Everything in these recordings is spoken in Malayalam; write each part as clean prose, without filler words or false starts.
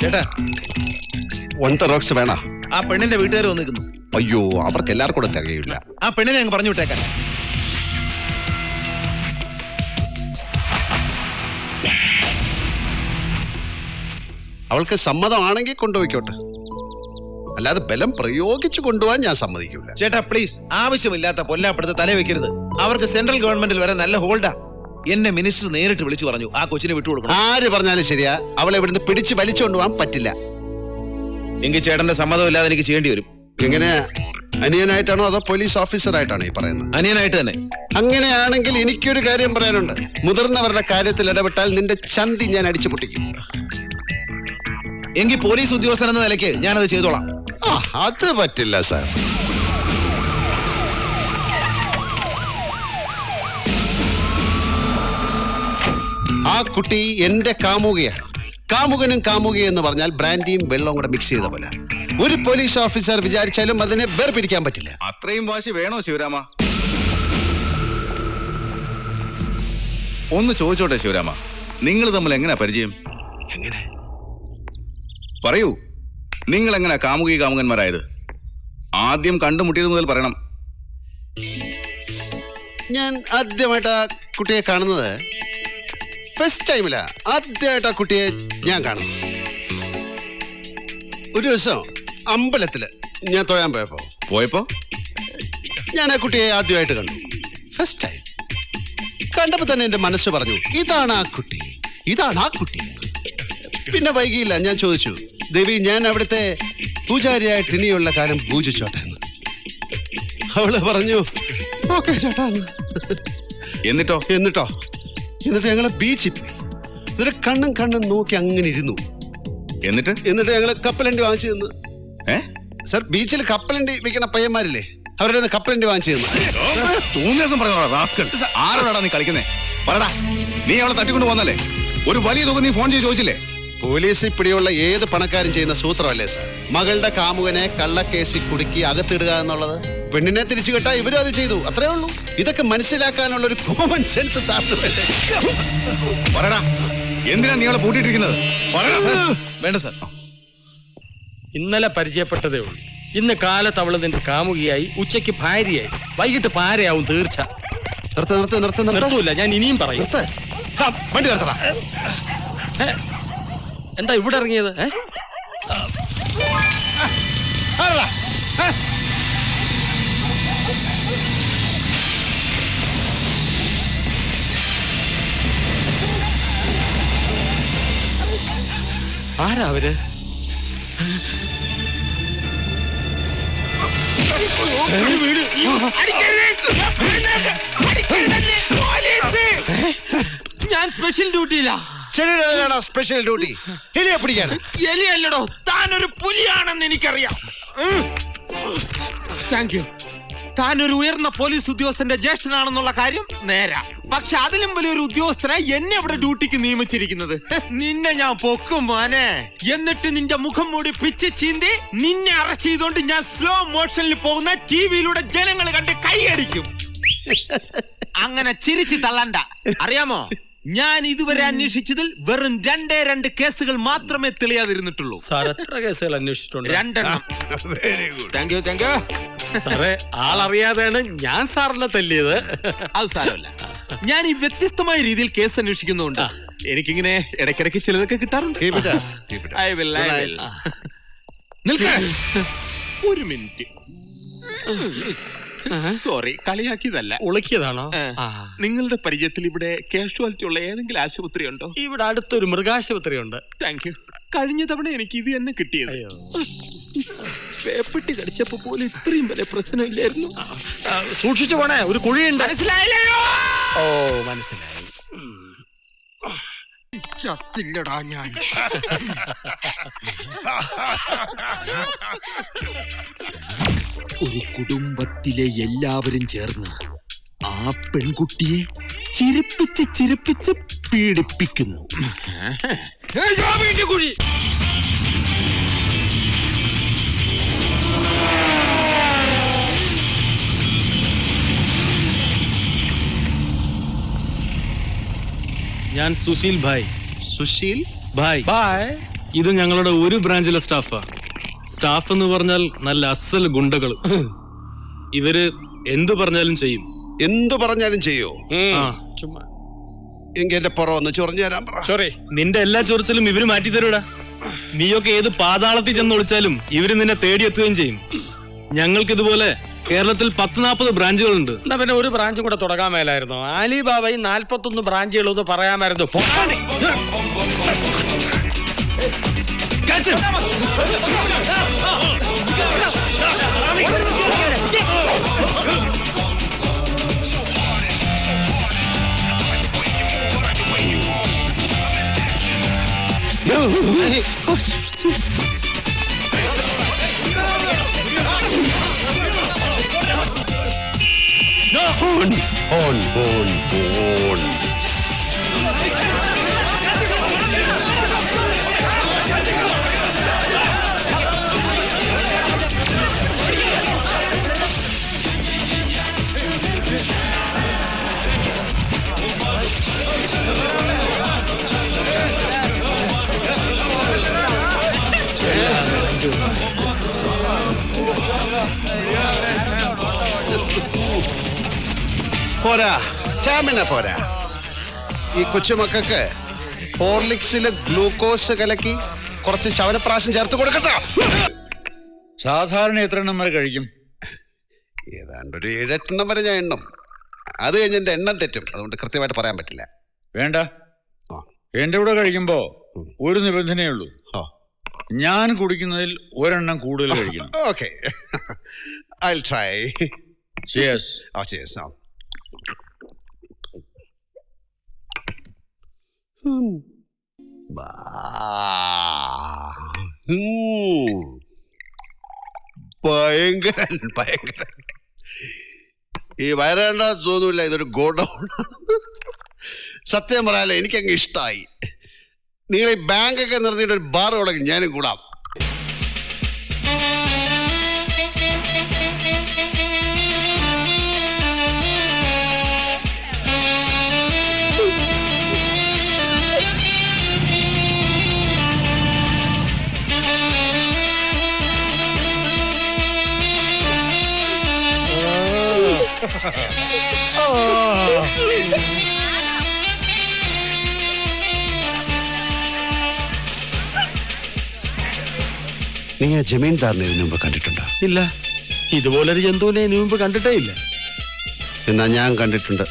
ചേട്ടാ, 1 റോക്സ് വേണ? ആ പെണ്ണിന്റെ വീട്ടുകാർ വന്നിരിക്കുന്നു. അയ്യോ, അവർക്ക് എല്ലാവർക്കും കൂടെ തികയില്ല. ആ പെണ്ണിനെ അങ്ങ് പറഞ്ഞു വിട്ടേക്കാൻ. അവൾക്ക് സമ്മതമാണെങ്കിൽ കൊണ്ടുപോയിക്കോട്ടെ, അല്ലാതെ ബലം പ്രയോഗിച്ചു കൊണ്ടുപോകാൻ ഞാൻ സമ്മതിക്കില്ല. ചേട്ടാ പ്ലീസ്, ആവശ്യമില്ലാത്ത പൊല്ലാപ്പെടുത്ത് തല വെക്കരുത്. അവർക്ക് സെൻട്രൽ ഗവൺമെന്റിൽ വരെ നല്ല ഹോൾഡാ. എന്നെ മിനിസ്റ്റർ നേരിട്ട് വിളിച്ചു പറഞ്ഞു ആ കൊച്ചിനെ വിട്ടുകൊടുക്കണം. ആര് പറഞ്ഞാലും ശരിയാ, അവളെ ഇവിടുന്ന് പിടിച്ച് വലിച്ചുകൊണ്ടു പോകാൻ പറ്റില്ല. എങ്കിൽ ചേട്ടന്റെ സമ്മതമില്ലാതെ എനിക്ക് ചെയ്യേണ്ടി വരും. എങ്ങനെ, അനിയനായിട്ടാണോ അതോ പോലീസ് ഓഫീസറായിട്ടാണോ ഈ പറയുന്നത്? അനിയനായിട്ട് തന്നെ. അങ്ങനെയാണെങ്കിൽ എനിക്കൊരു കാര്യം പറയാനുണ്ട്. മുതിർന്നവരുടെ കാര്യത്തിൽ ഇടപെട്ടാൽ നിന്റെ ചന്തി ഞാൻ അടിച്ചു പൊട്ടിക്കും. എങ്കിൽ പോലീസ് ഉദ്യോഗസ്ഥൻ എന്ന നിലയ്ക്ക് ഞാനത് ചെയ്തോളാം. അത് പറ്റില്ല സാർ. ആ കുട്ടി എന്റെ കാമുകയാണ്. കാമുകനും കാമുകയും എന്ന് പറഞ്ഞാൽ ബ്രാൻഡിയും വെള്ളവും കൂടെ മിക്സ് ചെയ്ത പോലെ. ഒരു പോലീസ് ഓഫീസർ വിചാരിച്ചാലും അതിനെ വേർപിരിക്കാൻ പറ്റില്ല. അത്രയും വാശി വേണോ ശിവരാമ? ഒന്ന് ചോദിച്ചോട്ടെ ശിവരാമ, നിങ്ങൾ തമ്മിൽ എങ്ങനെയാ പരിചയം? എങ്ങനെ പറയൂ, നിങ്ങൾ എങ്ങനെയാ കാമുകി കാമുകന്മാരായത്? ആദ്യം കണ്ടുമുട്ടിയത് മുതൽ പറയണം. ഞാൻ ആദ്യമായിട്ട് ആ കുട്ടിയെ കാണുന്നത് ഫസ്റ്റ് ടൈമിലാ. ആദ്യമായിട്ട് ആ കുട്ടിയെ ഞാൻ കാണുന്നു ഒരു ദിവസം അമ്പലത്തില് ഞാൻ തൊഴാൻ പോയപ്പോ ഞാൻ ആ കുട്ടിയെ ആദ്യമായിട്ട് കണ്ടു. ഫസ്റ്റ് ടൈം കണ്ടപ്പോ തന്നെ എന്റെ മനസ്സ് പറഞ്ഞു, ഇതാണ് ആ കുട്ടി, ഇതാണ് ആ കുട്ടി. പിന്നെ വൈകിയില്ല, ഞാൻ ചോദിച്ചു, ദേവി ഞാൻ അവിടുത്തെ പൂജാരിയായിട്ട് ഇനിയുള്ള കാലം പൂജിച്ചോട്ടെ എന്ന്. അവള് പറഞ്ഞു ഓക്കെ ചേട്ടാ. എന്നിട്ടോ എന്നിട്ടോ ഞങ്ങള് ബീച്ചിൽ പോയി. എന്നിട്ട് കണ്ണും നോക്കി അങ്ങനെ ഇരുന്നു. എന്നിട്ട് ഞങ്ങള് കപ്പലണ്ടി വാങ്ങിച്ചു തന്നു. സർ, ബീച്ചിൽ കപ്പലണ്ടി വിൽക്കണ പയ്യന്മാരില്ലേ, അവരുടെ കപ്പലണ്ടി വാങ്ങിച്ചു തന്നു. ആരോടാ നീ കളിക്കുന്നേ? പറടാ, നീ അവളെ തട്ടിക്കൊണ്ട് പോന്നല്ലേ? ഒരു വലിയ തുക നീ ഫോൺ ചെയ്ത് ചോദിച്ചില്ലേ? പോലീസിൽ പിടിയുള്ള ഏത് പണക്കാരും ചെയ്യുന്ന സൂത്രമല്ലേ സാർ? മകളുടെ കാമുകനെ കള്ളക്കേസിൽ കുടുക്കി അകത്തിടുക എന്നുള്ളത്. പെണ്ണിനെ തിരിച്ചു കെട്ടാ ഇവരും അത് ചെയ്തു, അത്രേ ഉള്ളൂ. ഇതൊക്കെ മനസ്സിലാക്കാനുള്ള ഒരു കോമൺ സെൻസ് സാറിന് വേണ്ടേ? പറടാ, എന്തിനാ നീ അവളെ പൂട്ടിയിട്ടിരിക്കുന്നത്? വേണ്ട സാർ, ഇന്നലെ പരിചയപ്പെട്ടതേ ഉള്ളൂ. ഇന്ന് കാലത്ത് അവള് നിന്റെ കാമുകിയായി, ഉച്ചയ്ക്ക് ഭാര്യയായി, വൈകിട്ട് പാരയാവും തീർച്ച. നിർത്തൂല, ഞാൻ ഇനിയും പറയും. വണ്ടി നിർത്തടാ. എന്താ ഇവിടെ ഇറങ്ങിയത്? ആരാ അവര്? ഞാൻ സ്പെഷ്യൽ ഡ്യൂട്ടിയിലാ. സ്പെഷ്യൽ ഡ്യൂട്ടി എലിയെ പിടിക്കാണ്. എലിയല്ലടോ, താനൊരു പുലിയാണെന്ന് എനിക്കറിയാം. Thank you. താനൊരു ഉയർന്ന പോലീസ് ഉദ്യോഗസ്ഥന്റെ ജ്യേഷ്ഠനാണെന്നുള്ള കാര്യം നേരാ. പക്ഷെ അതിലും വലിയൊരു ഉദ്യോഗസ്ഥനെ എന്നെ ഇവിടെ ഡ്യൂട്ടിക്ക് നിയമിച്ചിരിക്കുന്നത്. നിന്നെ ഞാൻ പൊക്കും മോനെ. എന്നിട്ട് നിന്റെ മുഖം മൂടി പിച്ച് ചീന്തി നിന്നെ അറസ്റ്റ് ചെയ്തോണ്ട് ഞാൻ സ്ലോ മോഷനിൽ പോകുന്ന ടിവിയിലൂടെ ജനങ്ങൾ കണ്ട് കൈയടിക്കും. അങ്ങനെ ചിരിച്ചു തള്ളണ്ട. അറിയാമോ, ഞാൻ ഇതുവരെ അന്വേഷിച്ചതിൽ വെറും 2 കേസുകൾ മാത്രമേ തെളിയാതിരുന്നിട്ടുള്ളൂ. സാർ എത്ര കേസുകൾ അന്വേഷിച്ചിട്ടുണ്ട്? 2. Thank you. സാറേ, ആളറിയാതെയാണ് ഞാൻ സാറിനെ തല്ലിയത്. അത് സാരമല്ല. ഞാൻ ഈ വ്യത്യസ്തമായ രീതിയിൽ കേസ് അന്വേഷിക്കുന്നുണ്ട്. എനിക്കിങ്ങനെ ഇടയ്ക്കിടയ്ക്ക് ചിലതൊക്കെ കിട്ടാറുണ്ട്. ഒരു മിനിറ്റ്. സോറി, കളിയാക്കിയതല്ല. ഉളക്കിയതാണോ? നിങ്ങളുടെ പരിചയത്തിൽ ഇവിടെ കാഷ്വാലിറ്റി ഉള്ള ഏതെങ്കിലും ആശുപത്രി ഉണ്ടോ? ഇവിടെ അടുത്തൊരു മൃഗാശുപത്രി ഉണ്ട്. Thank you. കഴിഞ്ഞ തവണ എനിക്ക് ഇത് തന്നെ കിട്ടിയത്. പേപ്പട്ടി കടിച്ചപ്പോ പോലും ഇത്രയും വരെ പ്രശ്നമില്ലായിരുന്നു. സൂക്ഷിച്ചു പോണേ, ഒരു കുഴിയുണ്ട്. മനസ്സിലായില്ലയോ? ഓ, മനസ്സിലായി. ചത്തില്ലടാ ഞാൻ. ഒരു കുടുംബത്തിലെ എല്ലാവരും ചേർന്ന് ആ പെൺകുട്ടിയെ ചിരിപ്പിച്ച് പീഡിപ്പിക്കുന്നു. ഞാൻ സുശീൽ ഭായ്. സുശീൽ ഭായ്. ബായ്. ഇത് ഞങ്ങളുടെ ഒരു ബ്രാഞ്ചിലെ സ്റ്റാഫാ. സ്റ്റാഫ് എന്ന് പറഞ്ഞാൽ നല്ല അസൽ ഗുണ്ടകള്. ഇവര് എന്തു പറഞ്ഞാലും ചെയ്യും. എന്തു പറഞ്ഞാലും ചെയ്യോ? ആ, ചുമ്മാ. എങ്കിൽ എന്റെ പുറം ഒന്ന് ചൊറിഞ്ഞു തരാൻ പറ. സോറി, നിന്റെ എല്ലാ ചൊറിച്ചിലും ഇവര് മാറ്റി തരൂടാ. നീയൊക്കെ ഏത് പാതാളത്തിൽ ചെന്ന് ഒളിച്ചാലും ഇവര് നിന്നെ തേടിയെത്തുകയും ചെയ്യും. ഞങ്ങൾക്കിതുപോലെ കേരളത്തിൽ 10-40 ബ്രാഞ്ചുകളുണ്ട്. എന്നാ പിന്നെ ഒരു ബ്രാഞ്ചും കൂടെ തുടങ്ങാൻ മേലായിരുന്നു. അലിബാബയിൽ 41 ബ്രാഞ്ചുകളെന്ന് പറയാമായിരുന്നു. പോരാ, സ്റ്റാമിന പോരാ. ഈ കൊച്ചുമക്കൾക്ക് ഹോർലിക്സില് ഗ്ലൂക്കോസ് കലക്കി കുറച്ച് ശവനപ്രാശം ചേർത്ത് കൊടുക്കട്ടോ. സാധാരണ എത്ര എണ്ണം വരെ കഴിക്കും? ഏതാണ്ട് ഒരു 7-8 എണ്ണം വരെ ഞാൻ എണ്ണം. അത് കഴിഞ്ഞ് എന്റെ എണ്ണം തെറ്റും, അതുകൊണ്ട് കൃത്യമായിട്ട് പറയാൻ പറ്റില്ല. വേണ്ട, ആ. എന്റെ കൂടെ കഴിക്കുമ്പോ ഒരു നിബന്ധനയേ ഉള്ളൂ. ആ. ഞാൻ കുടിക്കുന്നതിൽ ഒരെണ്ണം കൂടുതൽ കഴിക്കണം. Okay, I'll try. Cheers. Oh, cheers. No. ഭയങ്കരൻ ഭയങ്കരൻ. ഈ വയറേണ്ട തോന്നൂല്ല, ഇതൊരു ഗോഡൗൺ. സത്യം പറയാലോ, എനിക്കങ്ങ് ഇഷ്ടമായി. നിങ്ങൾ ഈ ബാങ്കൊക്കെ നിർത്തിയിട്ട് ഒരു ബാർ തുടങ്ങി, ഞാനും കൂടാം. നിങ്ങൾ ജമീൻദാറിനെ ഇതിനു മുമ്പ് കണ്ടിട്ടുണ്ടോ? ഇല്ല, ഇതുപോലൊരു ജന്തുവിനെ ഇനി മുമ്പ് കണ്ടിട്ടേ ഇല്ല. എന്നാ ഞാൻ കണ്ടിട്ടുണ്ട്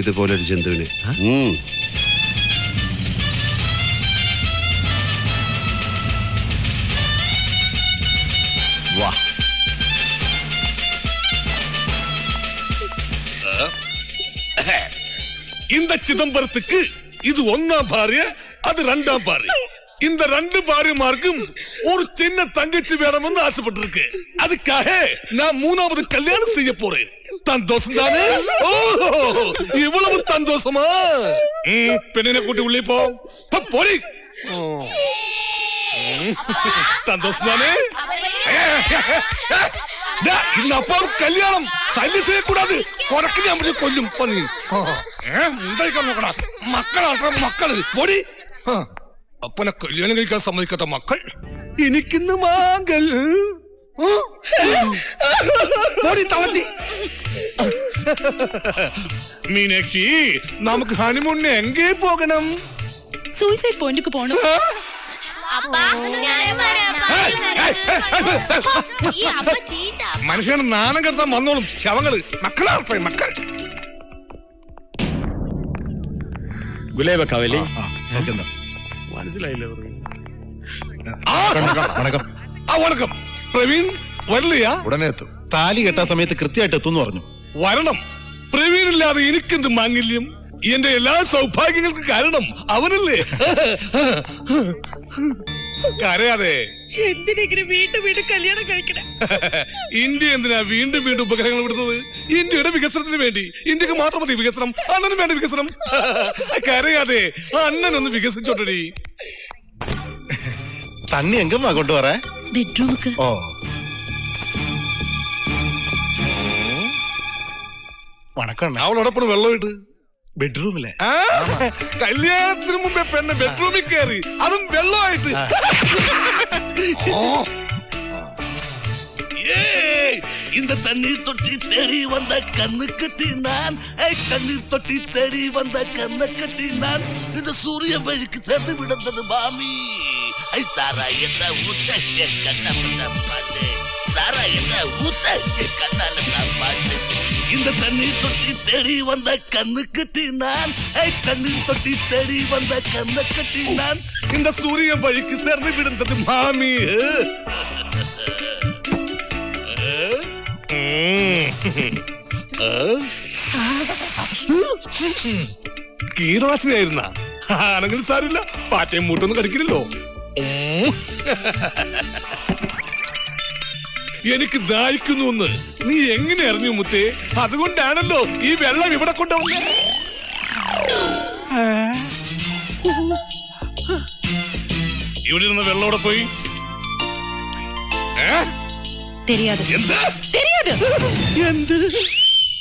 ഇതുപോലൊരു ജന്തുവിനെ. വാ. இந்த சிதம்பரத்துக்கு இது 1ஆம் பாரிய, அது 2ஆம் பாரிய. இந்த 2 பாரியமார்க்கும் ஒரு சின்ன தங்கச்சி வேணும்னு ஆசைப்பட்டிருக்கு. அதுக்காக நான் 3ஆவது கல்யாணம் செய்ய போறேன். சந்தோஷம் தானே? ஓ, இவ்வளவு சந்தோஷமா? பெண்ணினை கூட்டி உள்ளே போ. போடி. சந்தோஷம் தானே? இந்த அப்பாவுக்கு கல்யாணம் சல்லி செய்யக்கூடாது. கொடக்கு ഞാൻ കൊല്ലും പന്നി. ഉണ്ടായിക്കാൻ നോക്കണ മക്കളാണ് മക്കള്. പൊടി. അപ്പനെ കല്യാണം കഴിക്കാൻ സമ്മതിക്കാത്ത മക്കൾ. എനിക്കിന്ന് മാങ്കൽ. പൊടി തളച്ചി. മീനാക്ഷി, നമുക്ക് ഹണിമൂണിന് എങ്കേ പോകണം? സൂയിസൈഡ് പോയിന്റിക്ക് പോണം. മനുഷ്യന് നാണം കെടുത്താൻ വന്നോളും ശവങ്ങള്. മക്കളാണ് മക്കൾ. ഗുലേബ കവലി സത്യം. മനസ്സിലായില്ലേ? വണക്കം. പ്രവീൺ വരില്ലയാ? ഉടനെ എത്തും. താലി കെട്ടാ സമയത്ത് കൃത്യമായിട്ട് എത്തും പറഞ്ഞു. വരണം. പ്രവീൺ ഇല്ലാതെ എനിക്കെന്ത് മാംഗല്യം? എന്റെ എല്ലാ സൗഭാഗ്യങ്ങൾക്ക് കാരണം അവനല്ലേ. കരയാതെ. വീണ്ടും വീണ്ടും കല്യാണം കഴിക്കണം. ഇന്ത്യ എന്തിനാ വീണ്ടും വീണ്ടും ഉപഗ്രഹങ്ങൾ വിടുന്നത്? ഇന്ത്യയുടെ വികസനത്തിന് വേണ്ടി. ഇന്ത്യക്ക് മാത്രം മതി വികസനം, അണ്ണനും വേണ്ട വികസനം. കരയാതെ, അണ്ണനൊന്ന് വികസിച്ചോട്ടടി. തണ്ണി എങ്കുമാ കൊണ്ടുവരേ? ബെഡ്റൂമുക്ക്. ഓ, വണക്കം. അവളോടൊപ്പം വെള്ളം ഇട്ട്. ബെഡ്റൂമിലെ കല്യാണത്തിന് മുമ്പേ പെണ്ണ് ബെഡ്റൂമിൽ കയറി, അതും വെള്ളമായിട്ട്. இந்த தண்ணீர் தொட்டி தேடி வந்த கண்ணு கட்டி நான், கண்ணீர் தொட்டி தேடி வந்த கண்ணை கட்டி நான், இந்த சூரிய வழிக்கு சேர்ந்து விழுந்தது மாமி. சாரா என்ன ஊத்த கண்ண பாட்டு, சாரா என்ன ஊத்த கண்ணால தான் பாட்டு. இந்த தண்ணீர் தொட்டி தேடி வந்த கண்ணு கட்டி நான், கண்ணீர் தொட்டி தேடி வந்த கண்ணை கட்டி நான், இந்த சூரிய வழிக்கு சேர்ந்து விழுந்தது மாமி. കീടനാശിനിയായിരുന്ന ആണെങ്കിൽ സാരമില്ല, പാറ്റയും മൂട്ടൊന്നും കടിക്കില്ലല്ലോ. എനിക്ക് ദാഹിക്കുന്നു എന്ന് നീ എങ്ങനെ അറിഞ്ഞു മുത്തേ? അതുകൊണ്ടാണല്ലോ ഈ വെള്ളം ഇവിടെ കൊണ്ടുവന്നത്. ഇവിടെ ഇരുന്ന വെള്ളം അവിടെ പോയി. தெரியாது എന്ത് தெரியாது എന്ത്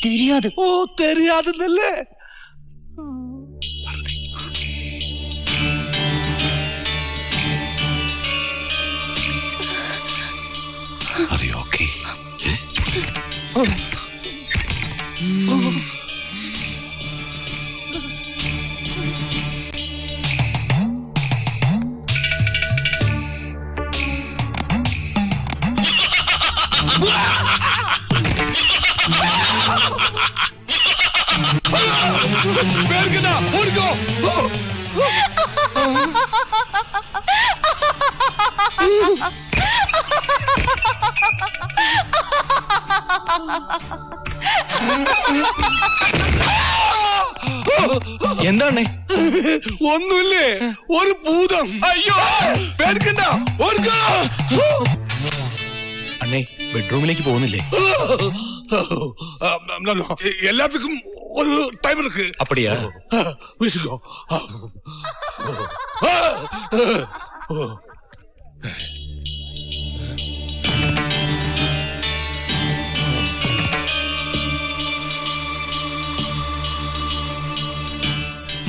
தெரியாது ഓ തെരിയാതെന്നല്ലേ? പേടിക്കണ്ട, ഓടിക്കോ. എന്താണ്? ഒന്നുമില്ലേ, ഒരു ഭൂതം. അയ്യോ പേടിക്കണ്ട, ഓടിക്കോ. അണ്ണേ, ബെഡ്റൂമിലേക്ക് പോകുന്നില്ലേ? എല്ലാത്തിനും ഒരു ടൈം ഇருக்கு. അപ്പടിയാ? വീശിക്കോ.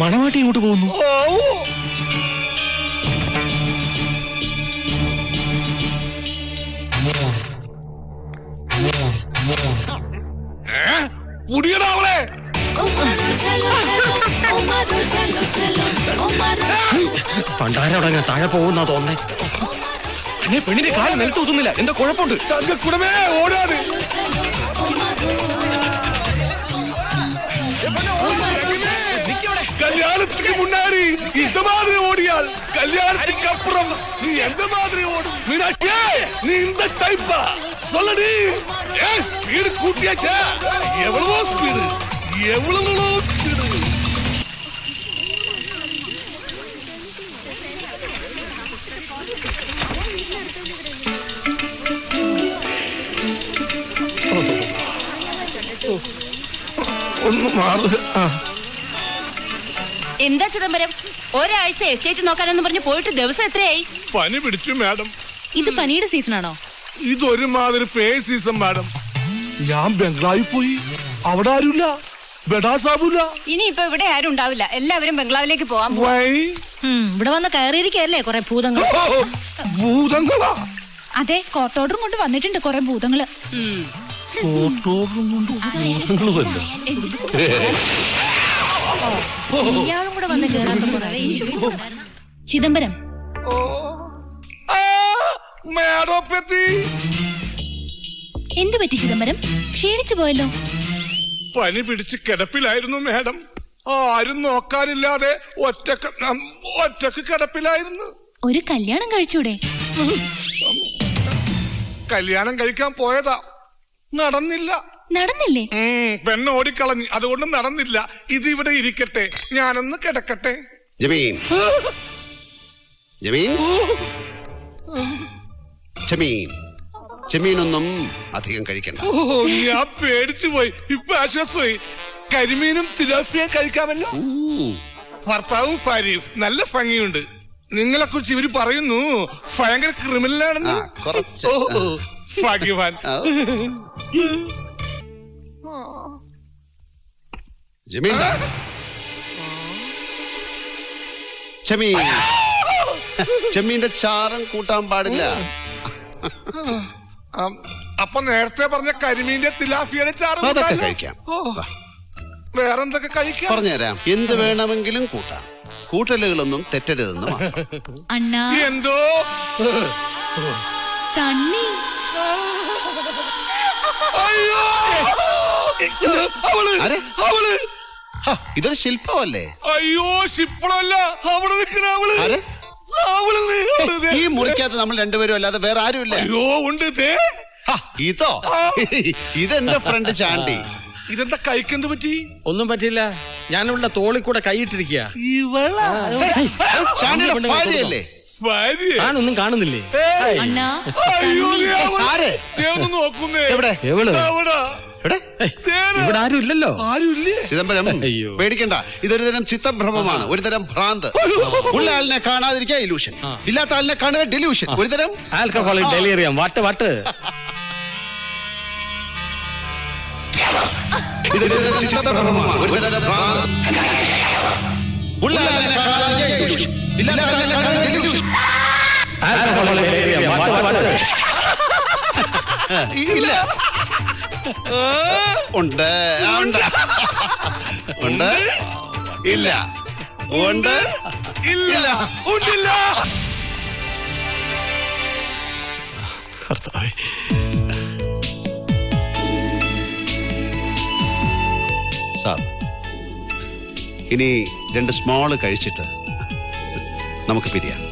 മണവാട്ടി ഇങ്ങോട്ട് പോകുന്നു. പുടിയടാവളെ. പണ്ടാരടങ്ങ താഴെ പോകുന്നാ തോന്നേ. അണ്ണേ, പെണ്ണിന്റെ കാല് നിലത്ത് ഒതുന്നില്ല, എന്താ കുഴപ്പമുണ്ട്? തങ്കക്കുടമേ ഓടാതെ. கல்யாணத்துக்கு முன்னாடி இந்த மாதிரி ஓடியால் கல்யாணத்துக்கு அப்புறம் நீ எந்த மாதிரி ஓடும்? மீனாட்சி, நீ இந்த டைப்பா? சொல்லடி. ஸ்பீடு கூட்டியாச்சா? எவ்வளவோ ஸ்பீடு, எவ்வளவோ ஸ்பீடு. ഒന്ന് മാറ്. എന്താ ചിദംബരം, ഒരാഴ്ച എസ്റ്റേറ്റ് നോക്കാനെന്ന് പറഞ്ഞ് പോയിട്ട് ദിവസം എത്രയായി? പനി പിടിച്ചു മാഡം. ഇത് പനിയുടെ സീസണാണോ? ഇതൊരുമാതിരി പേ സീസൺ മാഡം. ഞാൻ ബംഗ്ലാവിൽ പോയി, അവിടെ ആരുമില്ല, ബെഡാസാബുല. ഇനി ഇപ്പൊ ഇവിടെ ആരും ഉണ്ടാവില്ല, എല്ലാവരും ബംഗ്ലാവിലേക്ക് പോവാൻ പോവാ. ഇവിടെ വന്ന് കയറിയിരിക്കല്ലേ കുറെ ഭൂതങ്ങൾ. ഭൂതങ്ങളാ? അതെ, കോർട്ട് ഓർഡറും കൊണ്ട് വന്നിട്ടുണ്ട് കുറെ ഭൂതങ്ങള്. ഇയാളും കൂടെ വന്ന് ചിദംബരം. എന്തു പറ്റി ചിദംബരം? ക്ഷീണിച്ചു പോയല്ലോ. പനി പിടിച്ച് കിടപ്പിലായിരുന്നു മാഡം. ആരും നോക്കാനില്ലാതെ ഒറ്റക്ക് കിടപ്പിലായിരുന്നു. ഒരു കല്യാണം കഴിച്ചൂടെ? കല്യാണം കഴിക്കാൻ പോയതാ, നടന്നില്ല. നടന്നില്ലേ? പെണ്ണ് ഓടിക്കളഞ്ഞു, അതുകൊണ്ട് നടന്നില്ല. ഇത് ഇവിടെ ഇരിക്കട്ടെ, ഞാനൊന്ന് കിടക്കട്ടെ. ജമീൻ, ജമീൻ, ജമീൻ, ജമീനൊന്നും അധികം കഴിക്കണ്ട. ഞാൻ പേടിച്ചു പോയി, ഇപ്പൊ ആശ്വാസമായി. കരിമീനും തിലാപ്പിയും കഴിക്കാമല്ലോ. ഭർത്താവും ഭാര്യയും നല്ല ഭംഗിയുണ്ട്. നിങ്ങളെ കുറിച്ച് ഇവര് പറയുന്നു ഭയങ്കര ക്രിമിനലാണെന്ന്. ഭാഗ്യവാൻ. ജമീൻ, ചെമ്മീൻ. ചെമ്മീന്റെ ചാറും കൂട്ടാൻ പാടില്ല. അപ്പൊ നേരത്തെ പറഞ്ഞ കരിമീന്റെ തിലാഫിയുടെ ചാറ് അതൊക്കെ കഴിക്കാം. വാ, വേറെന്തൊക്കെ കഴിക്കാം? പറഞ്ഞുതരാം. എന്ത് വേണമെങ്കിലും കൂട്ടാം. കൂട്ടലുകളൊന്നും തെറ്റരുതെന്ന് മാത്രം. അണ്ണാ എന്തോ തണ്ണി. അയ്യോ അവള് ആരെ? അവള് ഇതൊരു ശില്പമല്ലേ? അയ്യോ ശിപ്പളല്ല അവിടെ നിൽക്കണ അവള് ആരെ? അവള് നീ, അവള് ദേ. ഈ മുറിക്കകത്ത് നമ്മൾ രണ്ടുപേരും അല്ലാതെ വേറെ ആരുമില്ല. അയ്യോ ഉണ്ട് ദേ. ഇതോ? ഇതെന്റെ ഫ്രണ്ട് ചാണ്ടി. ഇതെന്താ കൈക്കെന്ത് പറ്റി? ഒന്നും പറ്റില്ല, ഞാനിവിടെ തോളിൽ കൂടെ കൈയിട്ടിരിക്കുക. ചാണ്ടിയുടെ ഭാര്യയല്ലേ? ഭാര്യ? ഞാനൊന്നും കാണുന്നില്ലേ? അണ്ണാ അയ്യോ ദേ അവള്. ആരെ? ദേ ഒന്ന് നോക്കുന്നേ. എവിടെ? എവള്? അവിടെ. എവിടെ? ദേന. ഇവിടെ ആരും ഇല്ലല്ലോ. ആരുമില്ലേ? ചിദംബരം, അയ്യോ. പേടിക്കണ്ട. ഇതൊരു തരം ചിത്തഭ്രമമാണ്, ഒരു തരം ഭ്രാന്ത്. ഉള്ള ആളിനെ കാണാതിരിക്കുക ഇലൂഷൻ, ഇല്ലാത്ത ആളിനെ കാണുക ഡെലൂഷൻ. ഒരു തരം ആൽക്കഹോളിക് ഡെലീറിയം. വട്ട് വട്ട്. ഇതൊരു തരം ചിത്തഭ്രമമാണ്, ഒരു തരം ഭ്രാന്ത്. ഉള്ള ആളിനെ കാണാതിരിക്കുക ഇലൂഷൻ, ഇല്ലാത്ത ആളിനെ കാണുക ഡെലൂഷൻ. Alcoholic delirium. വട്ട് വട്ട്. ഇല്ല. ഉണ്ട്. ഉണ്ട്. ഉണ്ട്. ഇല്ല. ഉണ്ട്. ഇല്ല. ഉണ്ടില്ല. സാർ, ഇനി 2 സ്മോള് കഴിച്ചിട്ട് നമുക്ക് പിരിയാം.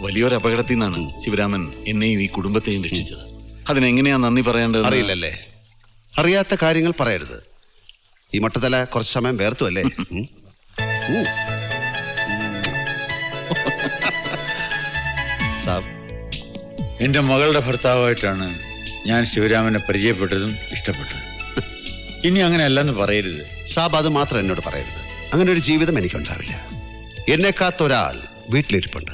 വലിയൊരു അപകടത്തിൽ നിന്നാണ് ശിവരാമൻ എന്നെയും ഈ കുടുംബത്തെയും രക്ഷിച്ചത്. അതിനെങ്ങനെയാ നന്ദി പറയേണ്ടത്? അറിയില്ലല്ലേ? അറിയാത്ത കാര്യങ്ങൾ പറയരുത്. ഈ മൊട്ടത്തല കുറച്ച് സമയം വേർത്തു അല്ലേ? സാബ്, എന്റെ മകളുടെ ഭർത്താവായിട്ടാണ് ഞാൻ ശിവരാമനെ പരിചയപ്പെട്ടതും ഇഷ്ടപ്പെട്ടതും. ഇനി അങ്ങനെ അല്ലെന്ന് പറയരുത്. സാബ്, അത് മാത്രം എന്നോട് പറയരുത്. അങ്ങനെ ഒരു ജീവിതം എനിക്കുണ്ടാവില്ല. എന്നെ കാത്തൊരാൾ വീട്ടിലിരിപ്പുണ്ട്.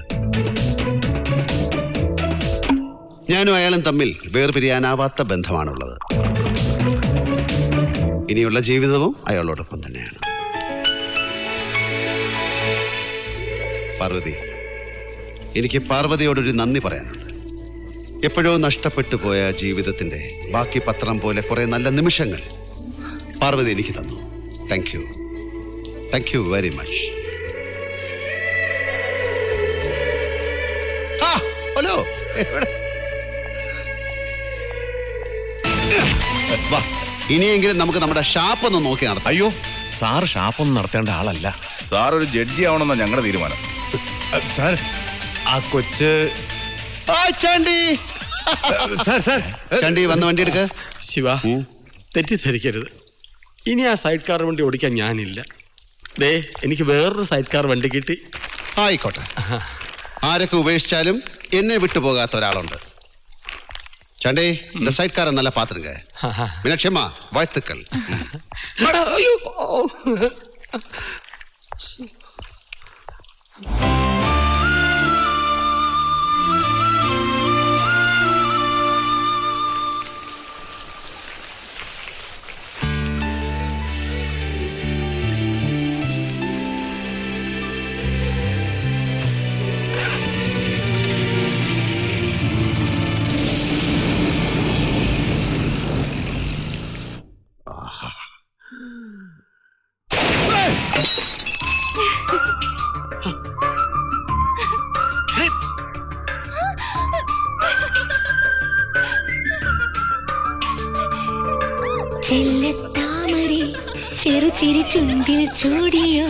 ഞാനും അയാളും തമ്മിൽ വേർപിരിയാനാവാത്ത ബന്ധമാണുള്ളത്. ഇനിയുള്ള ജീവിതവും അയാളോടൊപ്പം തന്നെയാണ്. പാർവതി, എനിക്ക് പാർവതിയോടൊരു നന്ദി പറയാനുണ്ട്. എപ്പോഴോ നഷ്ടപ്പെട്ടു പോയ ജീവിതത്തിന്റെ ബാക്കി പത്രം പോലെ കുറെ നല്ല നിമിഷങ്ങൾ പാർവതി എനിക്ക് തന്നു. Thank you. Thank you very much. Hello, വാ, ഇനിയെങ്കിലും നമുക്ക് നമ്മുടെ ഷാപ്പ് ഒന്ന് നോക്കി നടത്താം. അയ്യോ, സാർ ഷാപ്പൊന്നും നടത്തേണ്ട ആളല്ല. സാർ ഒരു ജഡ്ജി ആവണമെന്നാ ഞങ്ങളുടെ തീരുമാനം. സാർ, ആ കൊച്ച് ചാണ്ടി, സാർ സാർ ചാണ്ടി വന്ന വണ്ടി എടുക്ക. ശിവ, തെറ്റിദ്ധരിക്കരുത്. ഇനി ആ സൈഡ് കാർ വണ്ടി ഓടിക്കാൻ ഞാനില്ല. ദേ, എനിക്ക് വേറൊരു സൈഡ് കാർ വണ്ടി കിട്ടി. ആയിക്കോട്ടെ. ആരൊക്കെ ഉപേക്ഷിച്ചാലും എന്നെ വിട്ടുപോകാത്ത ഒരാളുണ്ട്. ചാണ്ടി, இந்த சைட் காரை நல்லா பாத்துருங்க. மீனாட்சியம்மா, வாழ்த்துக்கள். ചെല്ലത്താമരെ ചെറുചിരി ചുണ്ടിൽ ചൂടിയോ,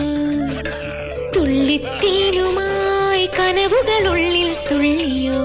തുള്ളിത്തേനുമായി കനവുകളുള്ളിൽ തുള്ളിയോ.